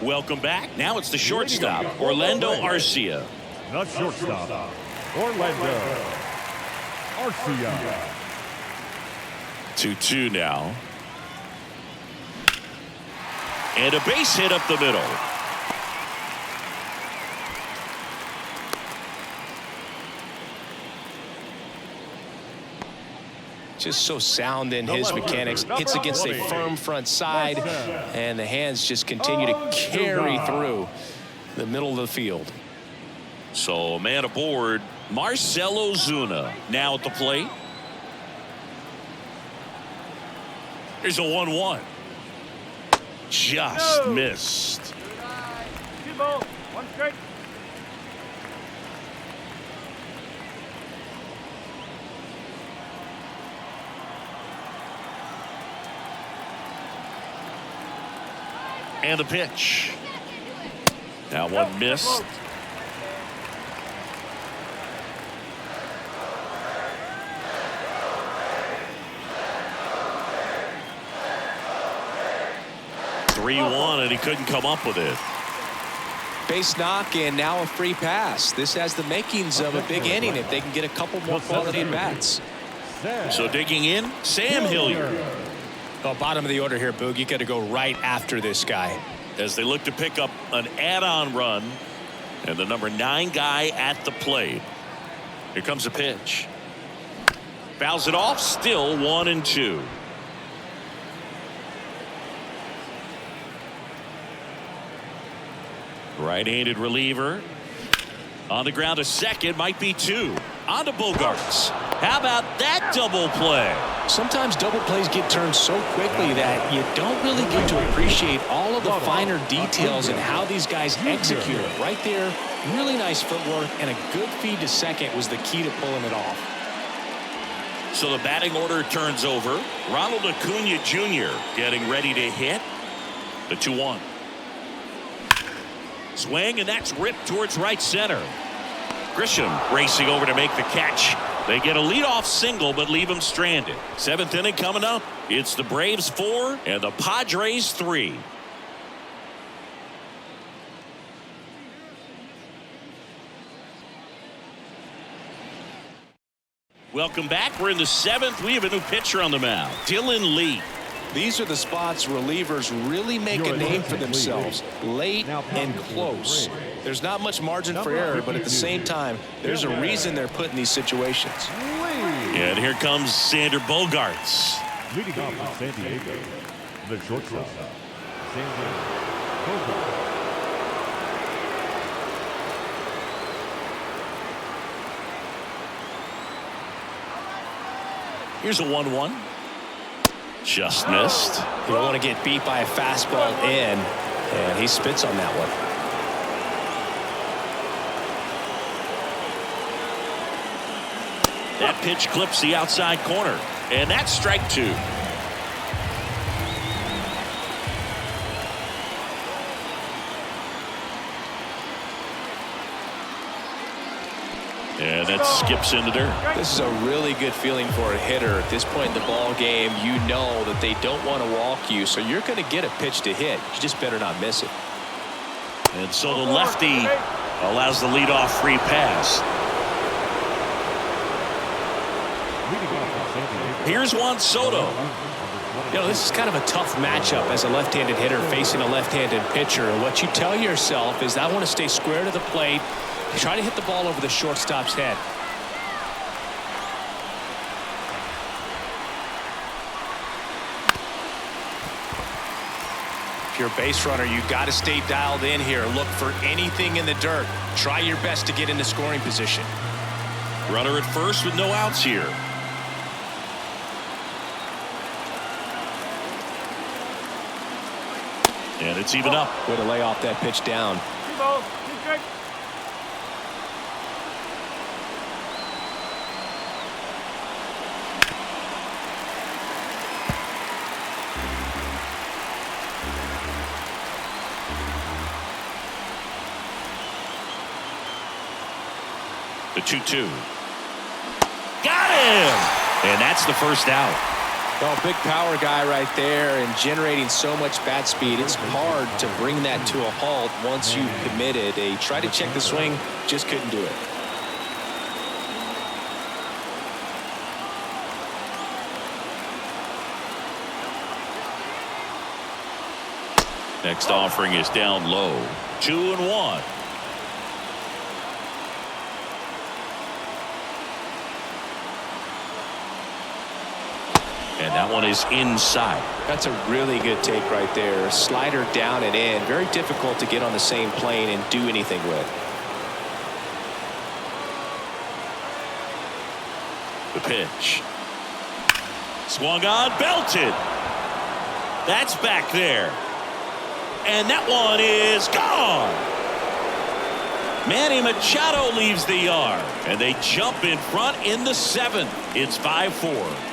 Welcome back. Now it's the shortstop, Orlando Arcia. The shortstop, Orlando Arcia. 2-2 now. And a base hit up the middle. Just so sound in his mechanics. Hits against a firm front side, and the hands just continue to carry through the middle of the field. So a man aboard, Marcell Ozuna now at the plate. Here's a 1-1. Just missed. Good ball. 1 strike. And a pitch. That one missed. (3-1) and he couldn't come up with it. Base knock and now a free pass. This has the makings of a big inning if they can get a couple more quality at bats. So digging in, Sam Hilliard. Well, bottom of the order here, Boog. You got to go right after this guy. As they look to pick up an add-on run, and the number 9 guy at the plate. Here comes a pitch. Fouls it off. Still 1-2. Right-handed reliever on the ground to second, might be 2. On to Bogarts. How about that double play? Sometimes double plays get turned so quickly that you don't really get to appreciate all of the finer details and how these guys execute it. Right there, really nice footwork, and a good feed to second was the key to pulling it off. So the batting order turns over. Ronald Acuna Jr. getting ready to hit. The 2-1. Swing, and that's ripped towards right center. Grisham racing over to make the catch. They get a leadoff single but leave him stranded. 7th inning coming up. It's the Braves 4 and the Padres 3. Welcome back. We're in the 7th. We have a new pitcher on the mound, Dylan Lee. These are the spots relievers really make a name for themselves, late and close. There's not much margin for error, but at the same time, there's a reason they're put in these situations. And here comes Sander Bogarts. Leading off for San Diego, the shortstop, Sander Bogarts. Here's a 1-1. Just missed. You don't want to get beat by a fastball in, and he spits on that one. That pitch clips the outside corner, and that's strike 2. And that skips into dirt. This is a really good feeling for a hitter at this point in the ball game. You know that they don't want to walk you, so you're going to get a pitch to hit. You just better not miss it. And so the lefty allows the leadoff free pass. Here's Juan Soto. You know, this is kind of a tough matchup as a left-handed hitter facing a left-handed pitcher. And what you tell yourself is, I want to stay square to the plate, try to hit the ball over the shortstop's head. If you're a base runner, you got to stay dialed in here. Look for anything in the dirt. Try your best to get into scoring position. Runner at first with no outs here. And it's even up. Way to lay off that pitch down. The 2-2. Got him! And that's the first out. Well, big power guy right there, and generating so much bat speed, it's hard to bring that to a halt once you've committed. They tried to check the swing, just couldn't do it. Next offering is down low. 2-1. And that one is inside. That's a really good take right there. Slider down and in. Very difficult to get on the same plane and do anything with. The pitch. Swung on, belted. That's back there. And that one is gone. Manny Machado leaves the yard. And they jump in front in the 7th. It's 5-4.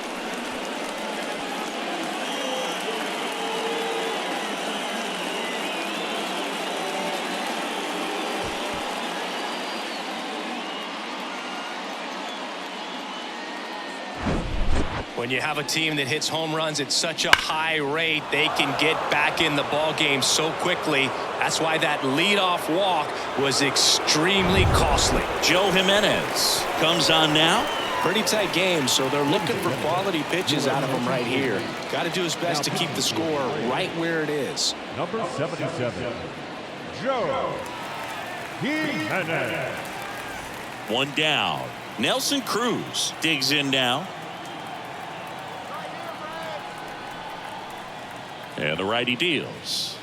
When you have a team that hits home runs at such a high rate, they can get back in the ball game so quickly. That's why that leadoff walk was extremely costly. Joe Jimenez comes on now. Pretty tight game, so they're looking for quality pitches out of him right here. Got to do his best to keep the score right where it is. Number 77, Joe Jimenez. One down. Nelson Cruz digs in now. And the righty deals.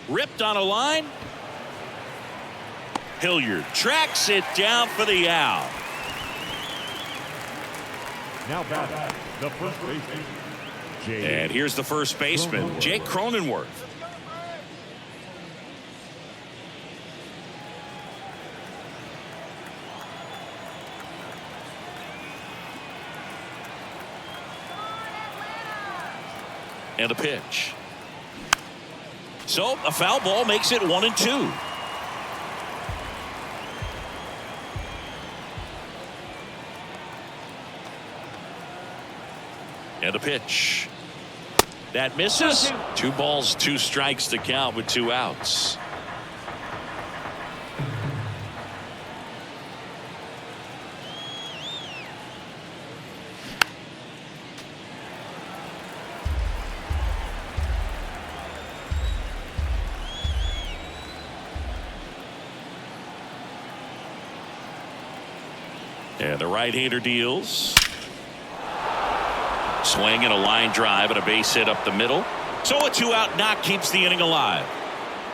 Ripped on a line. Hilliard tracks it down for the out. Now batting, the first baseman. And here's the first baseman, Jake Cronenworth. And a pitch. So a foul ball makes it 1-2. And a pitch. That misses. 2 balls, 2 strikes to count with 2 outs. And the right-hander deals. Swing and a line drive and a base hit up the middle. So a 2-out knock keeps the inning alive.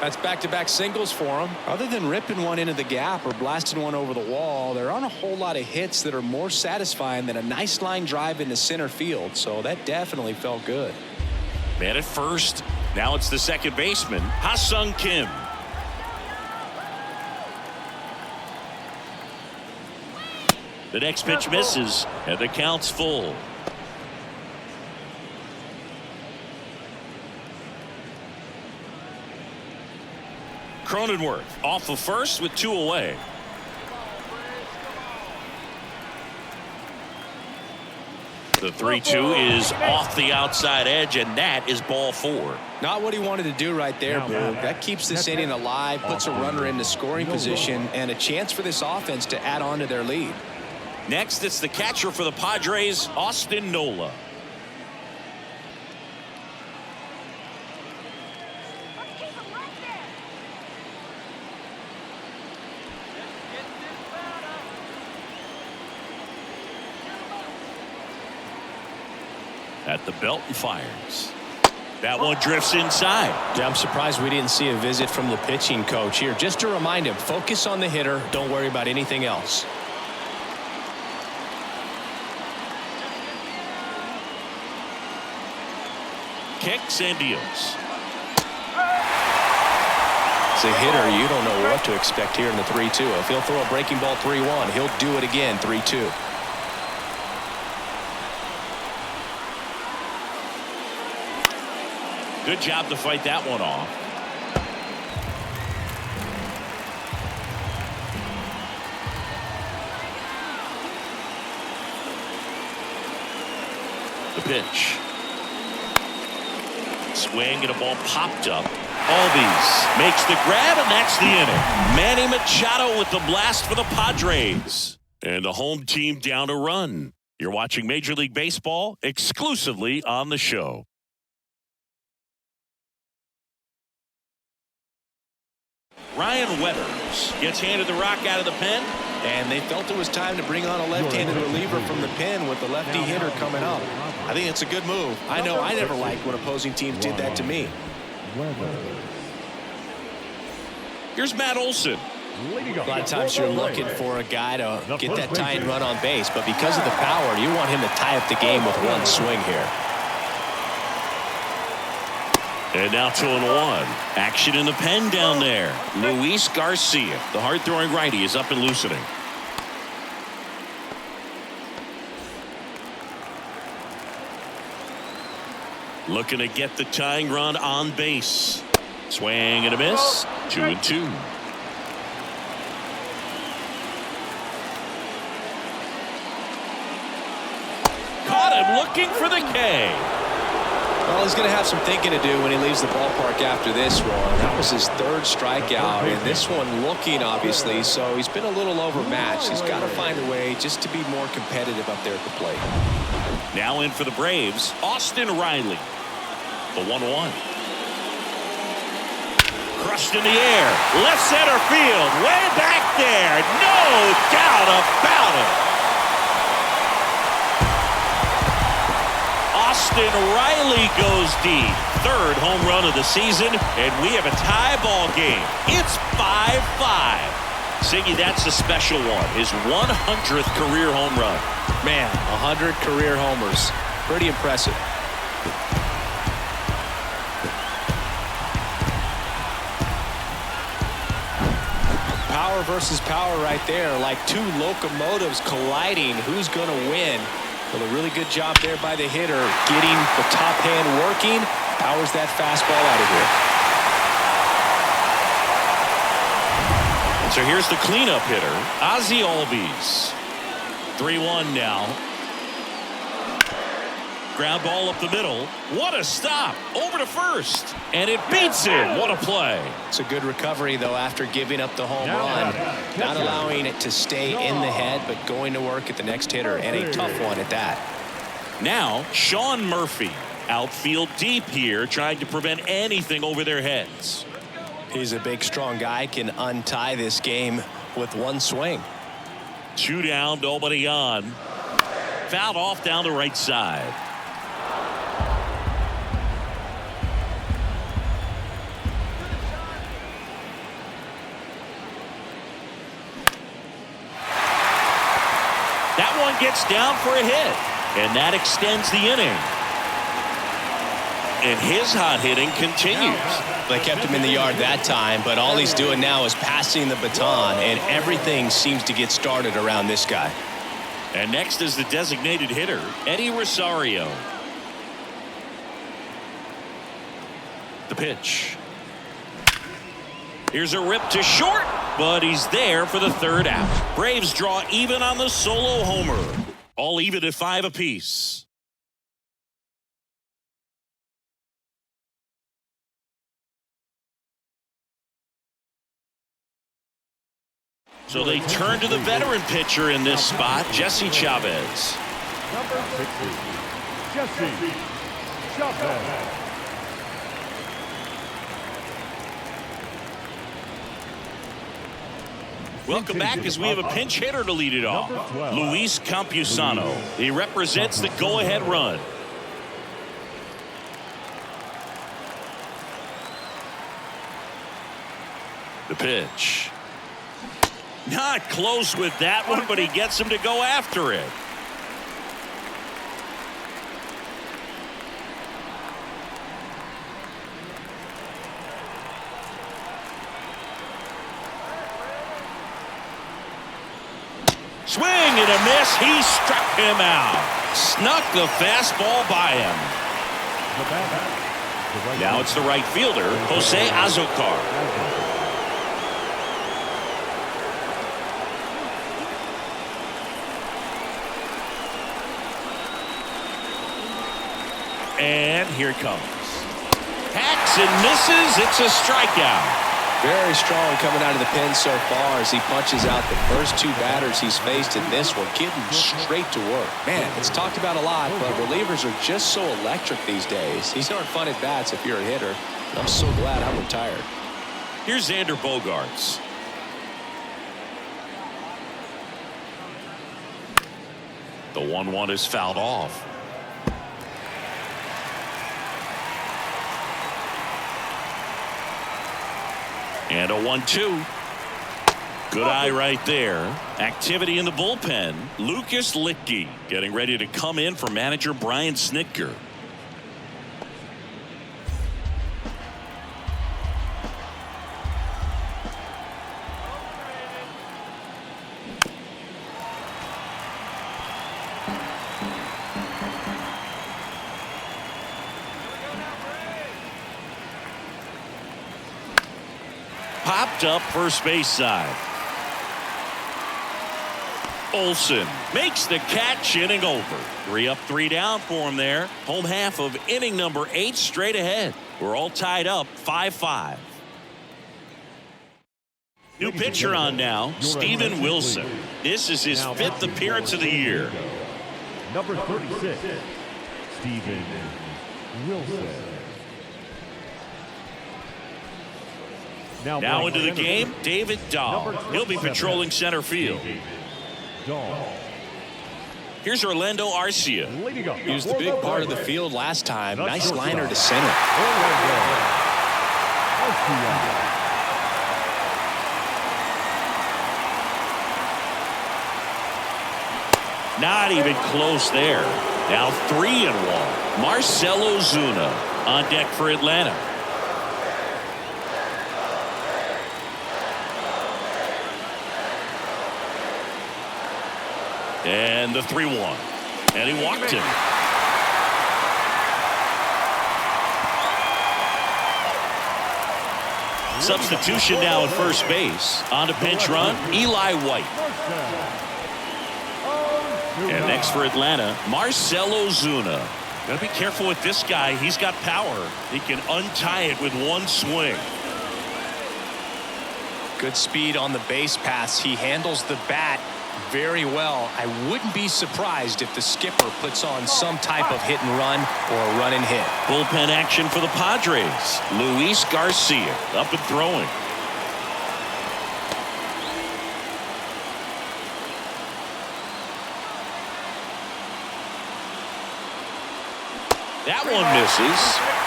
That's back-to-back singles for him. Other than ripping one into the gap or blasting one over the wall, there aren't a whole lot of hits that are more satisfying than a nice line drive into center field. So that definitely felt good. Man at first. Now it's the second baseman, Ha-Sung Kim. The next pitch misses, and the count's full. Cronenworth off of first with 2 away. The 3-2 is off the outside edge, and that is ball 4. Not what he wanted to do right there, Boog. That keeps this inning alive, puts a runner into scoring position, and a chance for this offense to add on to their lead. Next, it's the catcher for the Padres, Austin Nola. At the belt and fires. That one drifts inside. Yeah, I'm surprised we didn't see a visit from the pitching coach here, just to remind him, focus on the hitter, don't worry about anything else. Kicks and deals. As a hitter, you don't know what to expect here in the 3-2. If he'll throw a breaking ball 3-1, he'll do it again 3-2. Good job to fight that one off. The pitch. Swing and a ball popped up. Albies makes the grab, and that's the inning. Manny Machado with the blast for the Padres. And the home team down a run. You're watching Major League Baseball exclusively on the show. Ryan Weathers gets handed the rock out of the pen. And they felt it was time to bring on a left-handed reliever from the pen with the lefty hitter coming up. I think it's a good move. I know I never liked when opposing teams did that to me. Here's Matt Olson. A lot of times you're looking for a guy to get that tying run on base, but because of the power, you want him to tie up the game with one swing here. And now 2-1. Action in the pen down there. Luis Garcia, the hard-throwing righty, is up and loosening. Looking to get the tying run on base. Swing and a miss. 2-2. Caught him looking for the K. Well, he's going to have some thinking to do when he leaves the ballpark after this one. That was his 3rd strikeout, and this one looking, obviously, so he's been a little overmatched. He's got to find a way just to be more competitive up there at the plate. Now in for the Braves, Austin Riley. The 1-1. Crushed in the air. Left center field. Way back there. No doubt about it. Austin Riley goes deep. 3rd home run of the season, and we have a tie ball game. It's 5-5. Siggy, that's a special one. His 100th career home run. Man, 100 career homers. Pretty impressive. Power versus power right there, like two locomotives colliding. Who's going to win? Well, a really good job there by the hitter, getting the top hand working. Powers that fastball out of here. So here's the cleanup hitter, Ozzie Albies. 3-1 now. Ground ball up the middle. What a stop. Over to first. And it beats him. What a play. It's a good recovery, though, after giving up the home run. Not allowing it to stay in the head, but going to work at the next hitter, and a tough one at that. Now, Sean Murphy. Outfield deep here, trying to prevent anything over their heads. He's a big, strong guy, can untie this game with one swing. 2 down, nobody on. Fouled off down the right side. That one gets down for a hit, and that extends the inning. And his hot hitting continues. They kept him in the yard that time, but all he's doing now is passing the baton, and everything seems to get started around this guy. And next is the designated hitter, Eddie Rosario. The pitch. Here's a rip to short, but he's there for the 3rd out. Braves draw even on the solo homer. All even at 5 apiece. So they turn to the veteran pitcher in this spot, Jesse Chavez. Number 60, Jesse Chavez. Welcome back as we have a pinch hitter to lead it off. Luis Campusano. He represents the go-ahead run. The pitch. Not close with that one, but he gets him to go after it. Swing and a miss. He struck him out. Snuck the fastball by him. Now it's the right fielder, Jose Azocar. And here it comes. Hacks and misses. It's a strikeout. Very strong coming out of the pen so far as he punches out the first 2 batters he's faced in this one, getting straight to work. Man, it's talked about a lot, but relievers are just so electric these days. These aren't fun at bats if you're a hitter. I'm so glad I'm retired. Here's Xander Bogaerts. The 1-1 is fouled off. And a 1-2. Good eye right there. Activity in the bullpen. Lucas Littke getting ready to come in for manager Brian Snitker. Popped up first base side. Olsen makes the catch, inning over. 3 up, 3 down for him there. Home half of inning number 8 straight ahead. We're all tied up 5-5. New pitcher on now, Steven Wilson. This is his 5th appearance of the year. Number 36, Steven Wilson. Now into the game, David Dahl. He'll be patrolling center field. Here's Orlando Arcia. He was the big part of the field last time. Nice liner to center. Not even close there. Now 3-1. Marcell Ozuna on deck for Atlanta. And the 3-1. And he walked him. Substitution now at first base. On to pinch run, Eli White. And next for Atlanta, Marcell Ozuna. Got to be careful with this guy. He's got power. He can untie it with one swing. Good speed on the base pass. He handles the bat very well. I wouldn't be surprised if the skipper puts on some type of hit and run or a run and hit. Bullpen action for the Padres. Luis Garcia up and throwing. That one misses.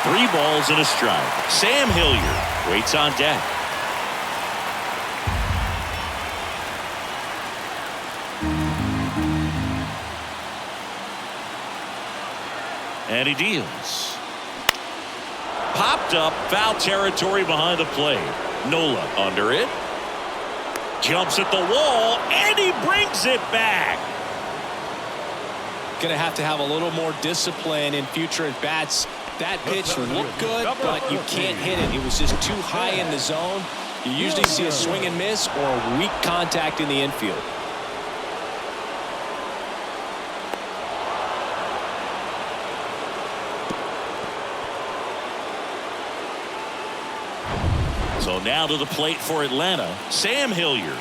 3 balls and a strike. Sam Hilliard waits on deck. And he deals. Popped up, foul territory behind the plate. Nola under it. Jumps at the wall, and he brings it back. Going to have a little more discipline in future at bats. That pitch looked good, but you can't hit it. It was just too high in the zone. You usually see a swing and miss or weak contact in the infield. So now to the plate for Atlanta, Sam Hilliard.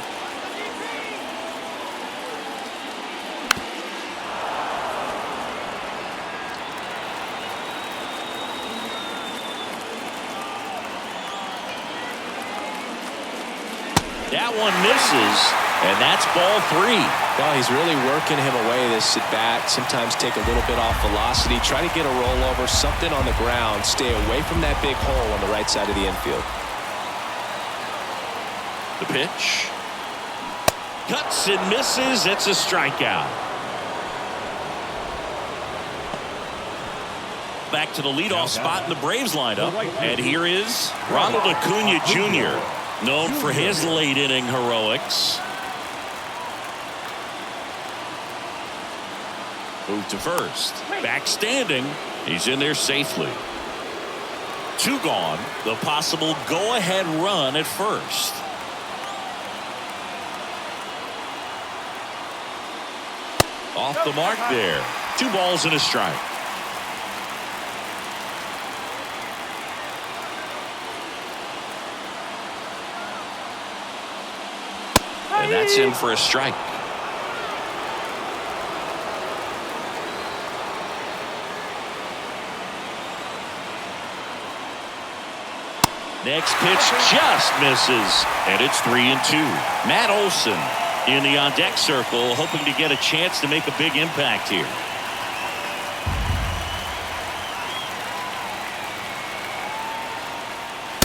That one misses, and that's ball 3. Well, he's really working him away this at bat. Sometimes take a little bit off velocity, try to get a rollover, something on the ground, stay away from that big hole on the right side of the infield. The pitch. Cuts and misses. It's a strikeout. Back to the leadoff spot in the Braves lineup. And here is Ronald Acuna Jr., known for his late inning heroics. Move to first. Back standing. He's in there safely. 2 gone. The possible go-ahead run at first. Off the mark there. 2 balls and a strike. And that's in for a strike. Next pitch just misses, and it's 3-2. Matt Olson in the on-deck circle, hoping to get a chance to make a big impact here.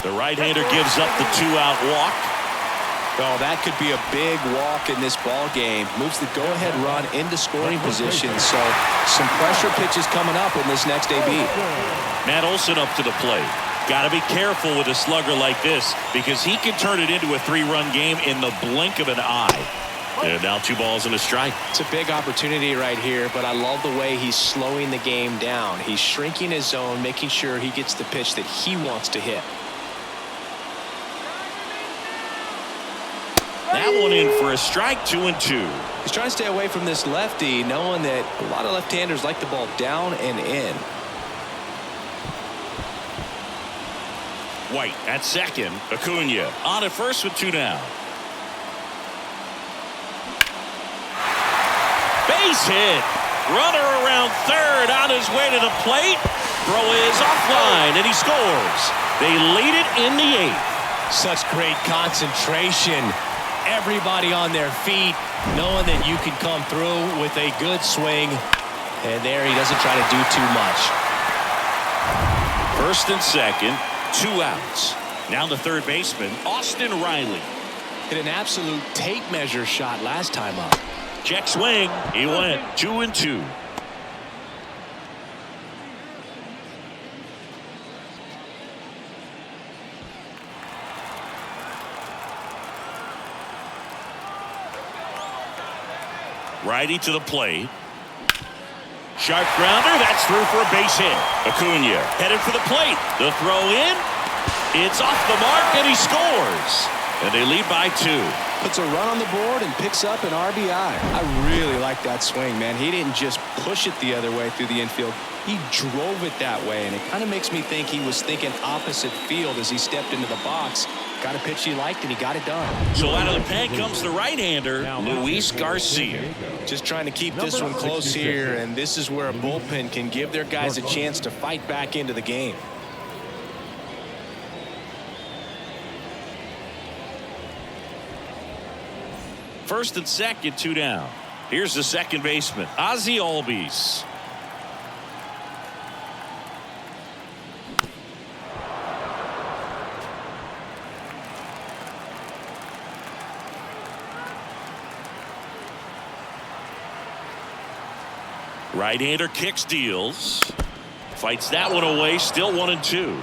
The right-hander gives up the 2-out walk. Oh, that could be a big walk in this ball game. Moves the go-ahead run into scoring position. So some pressure pitches coming up in this next AB. Matt Olson up to the plate. Got to be careful with a slugger like this because he can turn it into a 3-run game in the blink of an eye. And now 2 balls and a strike. It's a big opportunity right here, but I love the way he's slowing the game down. He's shrinking his zone, making sure he gets the pitch that he wants to hit. That one in for a strike, 2-2. He's trying to stay away from this lefty, knowing that a lot of left-handers like the ball down and in. White at second. Acuna on at first with 2 down. Base hit. Runner around third on his way to the plate. Throw is offline, and he scores. They lead it in the 8th. Such great concentration. Everybody on their feet, knowing that you can come through with a good swing. And there he doesn't try to do too much. First and second, 2 outs. Now the third baseman, Austin Riley. Hit an absolute tape measure shot last time up. Check swing. He went 2-2. Righty to the plate. Sharp grounder. That's through for a base hit. Acuna headed for the plate. The throw in. It's off the mark, and he scores. And they lead by 2. Puts a run on the board and picks up an RBI. I really like that swing, man. He didn't just push it the other way through the infield. He drove it that way, and it kind of makes me think he was thinking opposite field as he stepped into the box. Got a pitch he liked, and he got it done. So out of the pen comes the right-hander, Luis Garcia. Just trying to keep this one close here, and this is where a bullpen can give their guys a chance to fight back into the game. First and second, 2 down. Here's the second baseman, Ozzie Albies. Right-hander kicks, deals. Fights that one away, still 1-2.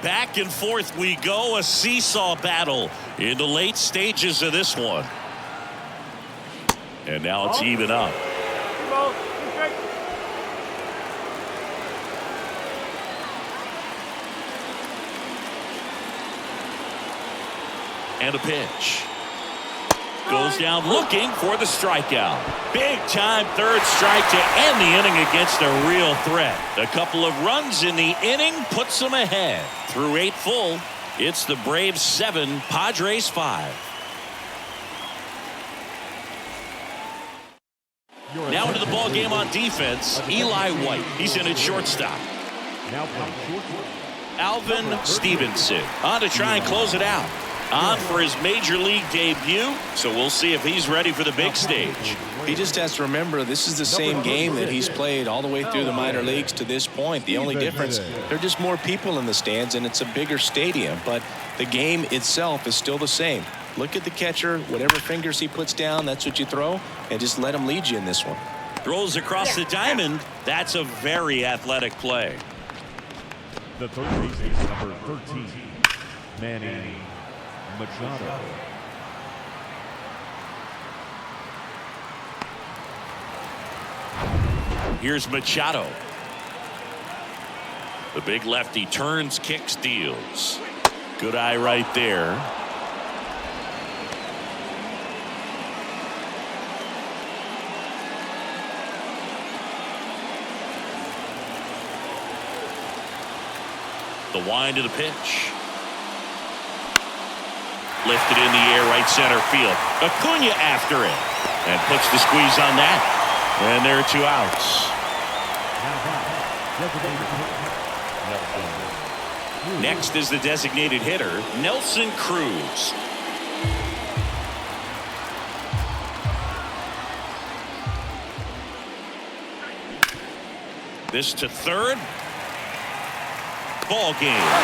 Back and forth we go, a seesaw battle in the late stages of this one. And now it's even up. And a pitch. Goes down looking for the strikeout. Big time third strike to end the inning against a real threat. A couple of runs in the inning puts them ahead. Through 8 full, it's the Braves 7, Padres 5. Now into the ball game on defense, Eli White. He's in at shortstop. Now playing shortstop, Alvin Stevenson on to try and close it out. On for his major league debut, so we'll see if he's ready for the big stage. He just has to remember this is the same game that he's played all the way through the minor leagues to this point. The only difference, there are just more people in the stands and it's a bigger stadium, but the game itself is still the same. Look at the catcher, whatever fingers he puts down, that's what you throw, and just let him lead you in this one. Throws across the diamond. That's a very athletic play. the third baseman, number 13, Manny Machado. Here's Machado. The big lefty turns, kicks, deals. Good eye right there. The wind of the pitch. Lifted in the air, right center field. Acuna after it. And puts the squeeze on that. And there are 2 outs. Next is the designated hitter, Nelson Cruz. This to third. Ball game.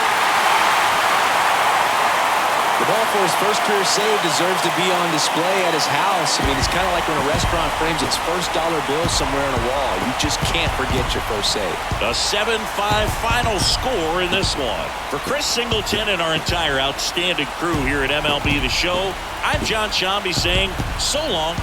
The ball for his first career save deserves to be on display at his house. I mean, it's kind of like when a restaurant frames its first dollar bill somewhere on a wall. You just can't forget your first save. A 7-5 final score in this one. For Chris Singleton and our entire outstanding crew here at MLB The Show, I'm John Shambi saying so long.